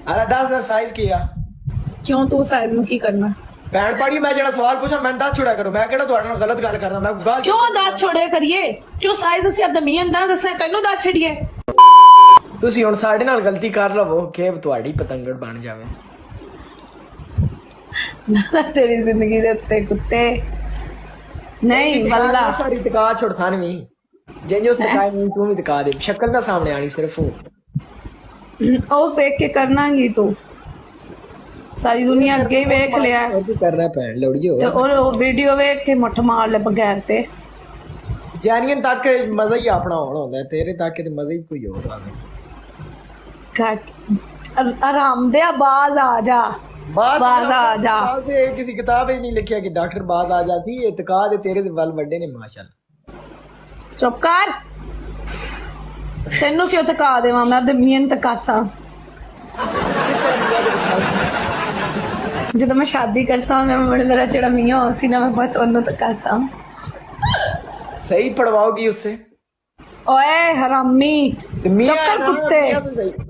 अरे 10 साइज किया क्यों तू साइज में की करना भैन पड़ी मैं जरा सवाल पूछा मैं 10 छुड़ा करो मैं कहना ਤੁਹਾਡੇ ਨਾਲ ਗਲਤ ਗੱਲ ਕਰਦਾ ਮੈਂ ਗੱਲ क्यों 10 छोड़े करिए क्यों साइज ਅਸੀਂ ਆਪਦਾ ਮੀਆਂ ਦਾ ਦੱਸਣਾ ਤੈਨੂੰ 10 ਛੜੀਏ ਤੁਸੀਂ ਹੁਣ ਸਾਡੇ ਨਾਲ ਗਲਤੀ ਕਰ ਲਵੋ ਕਿ ਤੁਹਾਡੀ ਪਤੰਗੜ ਬਣ ਜਾਵੇ ਤੇਰੀ ਜ਼ਿੰਦਗੀ ਦੇ ਉੱਤੇ ਕੁੱਤੇ ਨਹੀਂ ਵੱਲਾ ਸਾਰੀ ਟਿਕਾ ਛੋੜ ਸਾਨਵੀ ਜਿੰਜ ਉਸ ਟਿਕਾਈ ਨਹੀਂ ਤੂੰ ਵੀ ਟਿਕਾ ਦੇ ਸ਼ਕਲ ਨਾ ਸਾਹਮਣੇ ਆਣੀ ਸਿਰਫ ਉਹ ਦੇਖ ਕੇ ਕਰਨਾਗੀ ਤੂੰ ਸਾਰੀ ਦੁਨੀਆ ਅੱਗੇ ਹੀ ਵੇਖ ਲਿਆ ਕੀ ਕਰਨਾ ਪੈਣ ਲੋੜੀਓ ਤੇ ਉਹ ਵੀਡੀਓ ਵੇਖ ਕੇ ਮੁੱਠ ਮਾਰ ਲੈ ਬਗੈਰ ਤੇ ਜਾਨੀਆਂ ਤੱਕ ਮਜ਼ਾ ਹੀ ਆਪਣਾ ਹੋਣਾ ਹੁੰਦਾ ਤੇਰੇ ਤੱਕ ਤੇ ਮਜ਼ਾ ਹੀ ਕੋਈ ਹੋਰ ਆਵੇ ਘੱਟ ਆਰਾਮ ਦੇ ਬਾਜ਼ ਆ ਜਾ बाज आ जा किसी किताब में नहीं लिखा कि डॉक्टर बाज आ जाती है इत्तेकाद है तेरे वल वड्डे ने माशाल्लाह चुप कर तेनू क्यों तका देवा मैं ते मियां तकासा जब मैं शादी करसा मैं मेरा जेड़ा मियां हो सी ना मैं बस ओनू तकासा सही पढ़वाओगी उससे ओए हरामी चक्कर कुत्ते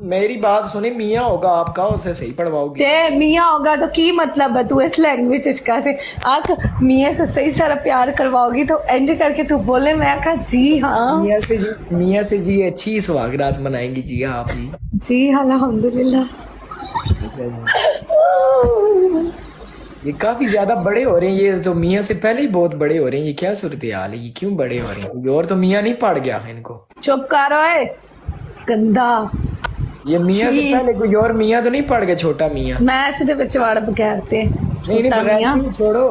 मेरी बात सुने मियाँ होगा आपका उसे सही पढ़वाओगी ते मियाँ होगा तो की मतलब है तू इस लैंग्वेज इसका से आख मियाँ से सही सारा प्यार करवाओगी तो इंज करके तू बोले मैं कहा जी हाँ मियाँ से जी अच्छी सुहागरात मनाएंगी जी आप जी अल्हम्दुलिल्लाह ये काफी ज्यादा बड़े हो रहे हैं ये तो मियाँ से पहले ही बहुत बड़े हो रहे हैं ये क्या सूरत हाल है ये क्यों बड़े हो रहे हैं और तो मियाँ नहीं पड़ गया इनको चुप कर ओए गंदा ये मियाँ से पहले कोई और मियाँ तो नहीं पड़ गया छोटा मियाँ मैच दे विच वाड़ बगैर ते नहीं बगैर छोड़ो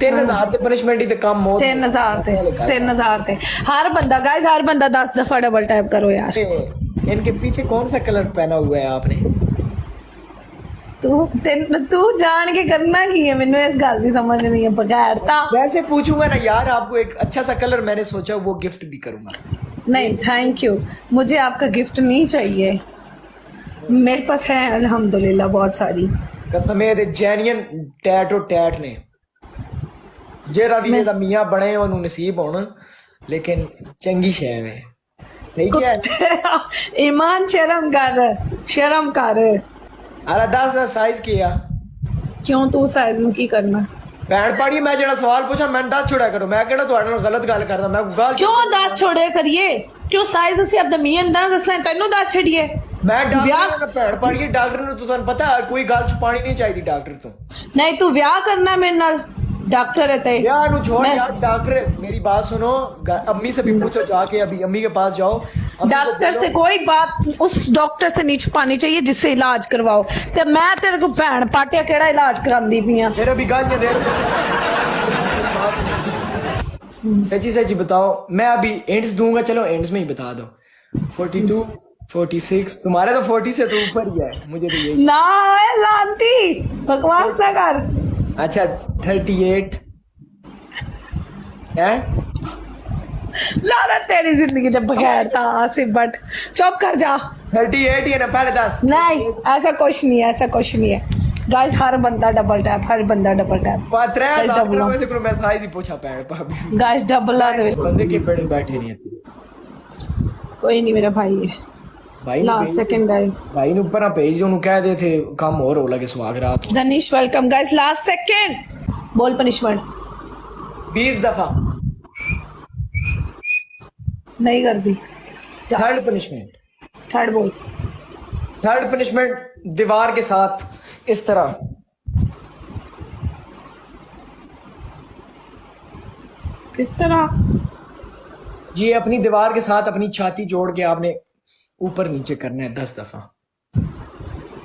3000 ते पनिशमेंट ही ते कम हो 3000 ते हर बंदा गाइस हर बंदा 10 दफा डबल टैप करो यार इनके पीछे कौन सा कलर पहना हुआ है आपने तू जान के करना की है मैंने इस गल की समझ नहीं है बगैर ता वैसे पूछूंगा ना यार आपको एक अच्छा सा कलर मैंने सोचा वो गिफ्ट भी करूंगा नहीं थैंक यू मुझे आपका गिफ्ट नहीं चाहिए मेरे पास है अल्हम्दुलिल्लाह बहुत सारी कसम है जैनियन टैटो टैट ने जेरा भी ਇਹਦਾ ਮੀਆਂ ਬਣੇ ਉਹਨੂੰ ਨਸੀਬ ਹੋਣ लेकिन चंगी शय है सही क्या है ईमान शर्म कर अरे 10 साइज किया क्यों तू साइज में की करना भैन पड़ी मैं जरा सवाल पूछा मैं 10 छुड़ा करो मैं कहना ਤੁਹਾਡੇ ਨਾਲ ਗਲਤ ਗੱਲ ਕਰਦਾ ਮੈਂ ਗੱਲ क्यों 10 छोड़े करिए क्यों साइज ਅਸੀਂ ਆਪਦਾ ਮੀਆਂ ਦਾ ਦੱਸਣਾ ਤੈਨੂੰ 10 ਛੜੀਏ ਮੈਂ ਡਾਕਟਰ ਭੈਣ ਪੜੀ ਡਾਕਟਰ ਨੂੰ ਤੁਹਾਨੂੰ ਪਤਾ ਕੋਈ ਗੱਲ ਛੁਪਾਣੀ ਨਹੀਂ ਚਾਹੀਦੀ ਡਾਕਟਰ ਤੋਂ नहीं तू ਵਿਆਹ करना मेरे नाल डॉक्टर है ते यार नु छोड़ यार डॉक्टर मेरी बात सुनो अम्मी से भी पूछो जाके अभी अम्मी के पास जाओ डॉक्टर से कोई बात उस डॉक्टर से नहीं छुपानी चाहिए जिससे इलाज करवाओ ते मैं तेरे को भैन पाटिया केड़ा इलाज करांदी पियां तेरा भी गालियां दे सच्ची सच्ची बताओ मैं अभी एंड्स दूंगा चलो एंड्स में ही बता दो 42 46 तुम्हारे तो 40 से तो ऊपर ही है मुझे तो यही ना लांती बकवास ना कर अच्छा 38 है लाना तेरी जिंदगी जब बगैर था आसिफ बट चुप कर जा 38 ही है ना पहले 10 नहीं ऐसा कुछ नहीं है ऐसा कुछ नहीं है गाइस हर बंदा डबल टैप हर बंदा डबल टैप मैं साइज ही पूछा पैर पर गाइस डबल ला दे बंदे के बड़े बैठे नहीं आते कोई नहीं मेरा भाई है भाई लास्ट सेकंड गाइस भाई ने ऊपर भेज उन्होंने कह दे थे काम और हो लगे सुहागरात Danish welcome guys last second बोल पनिशमेंट 20 दफा नहीं कर दी थर्ड पनिशमेंट थर्ड बोल थर्ड पनिशमेंट दीवार के साथ इस तरह किस तरह ये अपनी दीवार के साथ अपनी छाती जोड़ के आपने ऊपर नीचे करना है 10 दफा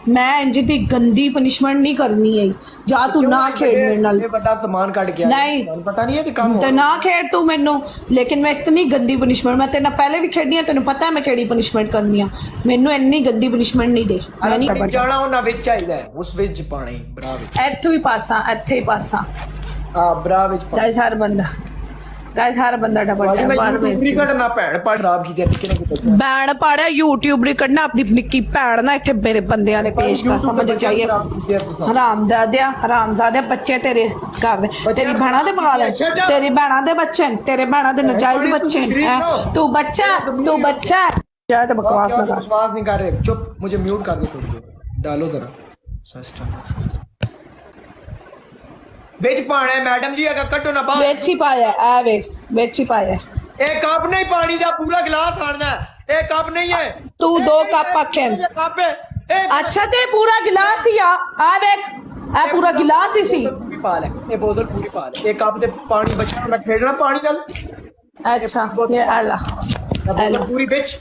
मैं इंज दी गंदी पनिशमेंट नहीं करनी है जा तू ना खेड मेरे नाल बड़ा सामान काट के नहीं पता नहीं है ते काम ते ना खेड तू मेनू लेकिन मैं इतनी गंदी पनिशमेंट मैं तेरे पहले भी खेडनी है तेन पता है मैं केड़ी पनिशमेंट करनी है मेनू इतनी गंदी पनिशमेंट नहीं दे मैं नहीं जाना होना विच चाहिदा है उस विच पानी बरा विच इत्थों ही पासा इत्थे ही पासा हां बरा विच गाइस हर बंदा डबल टैप बार में क्रिकेट ना भैन पा खराब की जाती कि बैन पाड़ा यूट्यूब री कढ़ना अपनी निक्की भैन ना इत्थे मेरे बंदियां दे पेश कर समझ चाहिए हरामजादे बच्चे तेरे घर दे तेरी भैणा दे बाल तेरी भैणा दे बच्चे तेरे भैणा दे नाजायज बच्चे तू बच्चा जाए तो बकवास ना कर बकवास नहीं कर रहे चुप मुझे म्यूट कर दो थोड़ी देर डालो जरा सिस्टम बेच पाना है मैडम जी अगर कटो ना बाहर ਵਿੱਚ ਹੀ ਪਾਇਆ ਐ ਵੇ ਵਿੱਚ ਹੀ ਪਾਇਆ एक कप नहीं पानी का पूरा गिलास आना है एक कप नहीं है ਤੂੰ 2 ਕੱਪ ਆਖੇ ये कप है एक ਅੱਛਾ ਤੇ ਪੂਰਾ ਗਿਲਾਸ ਹੀ ਆ ਵੇਖ ਇਹ ਪੂਰਾ ਗਿਲਾਸ ਹੀ ਸੀ पूरी पा ले ये बोतल पूरी पा ले एक कप दे पानी बचा मैं खेलना पानी नाल ਅੱਛਾ ਇਹ ਆਲਾ बोतल पूरी बेच